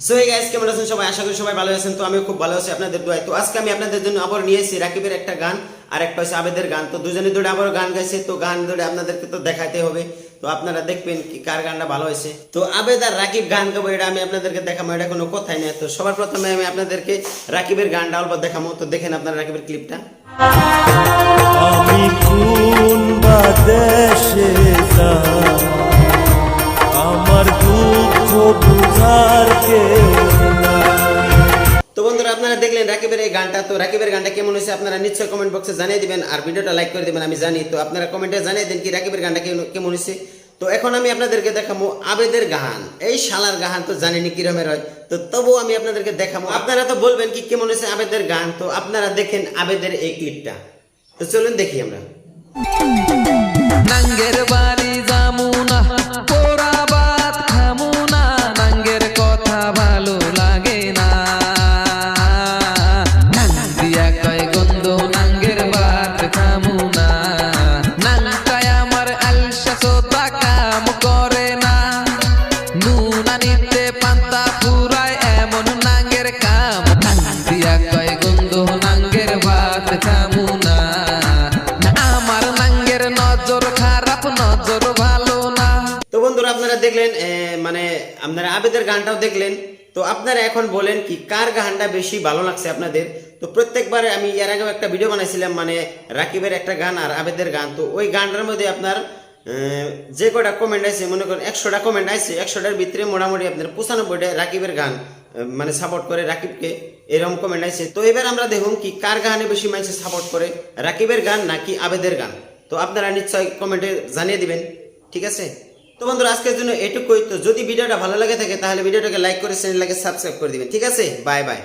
So এই guys কেমন আছেন সবাই? আশা করি সবাই ভালো আছেন। তো আমিও খুব ভালো আছি আপনাদের দোয়ায়। তো আজকে আমি আপনাদের জন্য আবার নিয়ে এসেছি রাকিবের একটা গান আর একটা হচ্ছে আবেদের গান। তো দুজনে দুটো আবার গান গাইছে, তো গান ধরে আপনাদেরকে তো দেখাতে হবে। তো আপনারা দেখবেন কি কার গানটা ভালো হয়েছে। তো আবেদ আর রাকিব গান গাবো, এটা আমি আপনাদেরকে দেখাবো, এটা কোনো কথাই নেই। তো সবার প্রথমে আমি আপনাদেরকে রাকিবের গানটা অল্প দেখাবো। তো দেখেন আপনারা রাকিবের ক্লিপটা। আমি কোন বাদেশে যাই, আমার দুঃখ বুঝার কেউ নাই। তো বন্ধুরা আপনারা দেখলেন রাকিবের এই গানটা। তো রাকিবের গানটা কেমন হয়েছে আপনারা নিশ্চয়ই কমেন্ট বক্সে জানিয়ে দিবেন, আর ভিডিওটা লাইক করে দিবেন। আমি জানি, তো আপনারা কমেন্টে জানিয়ে দিন কি রাকিবের গানটা কেমন হয়েছে। তো এখন আমি আপনাদেরকে দেখাবো আবেদের গান। এই শালার গান তো জানেনি কিরমের হয়, তো তবুও আমি আপনাদেরকে দেখাবো। আপনারা তো বলবেন কি কেমন হয়েছে আবেদের গান। তো আপনারা দেখেন আবেদের এই ক্লিপটা। তো চলুন দেখি আমরা। নাঙ্গের বাড়ি যামুনা পোড়া ভাত খামুনা, নাঙ্গের কথা ভালো লাগে না। দিয়া কয় গন্ধ নাঙ্গের ভাত খামুনা, নাংটায় আমার আলসা সোতা কাম করে না। নুনা নিতে পান্তা পুরায় এমন নাঙ্গের কাম, দিয়া কয় গন্ধ নাঙ্গের ভাত খামুনা। আমার নাঙ্গের নজর খারাপ, নজর ভালো না। তো বন্ধুরা আপনারা দেখলেন মানে আপনারা আবেদের গানটাও দেখলেন। তো আপনারা এখন বলেন কি কার গানটা বেশি ভালো লাগছে আপনাদের। তো প্রত্যেকবার আমি এর আগেও একটা ভিডিও বানাইছিলাম, মানে রাকিবের একটা গান আর আবেদের গান। তো ওই গানটার মধ্যে আপনার যে কটা কমেন্ট আছে, মনে করেন 100টা কমেন্ট আছে, 100টার ভিতরে মোটামুটি আপনার 95টা রাকিবের গান মানে সাপোর্ট করে রাকিবকে, এরকম কমেন্ট আছে। তো এবার আমরা দেখুন কি কার গানে বেশি মানুষ সাপোর্ট করে, রাকিবের গান নাকি আবেদের গান। তো আপনারা নিশ্চয়ই কমেন্টে জানিয়ে দিবেন, ঠিক আছে? তো বন্ধুরা আজকের জন্য এটুকুই। তো যদি ভিডিওটা ভালো লাগে থাকে তাহলে ভিডিওটাকে লাইক করে চ্যানেলটাকে সাবস্ক্রাইব করে দিবেন, ঠিক আছে? Bye bye.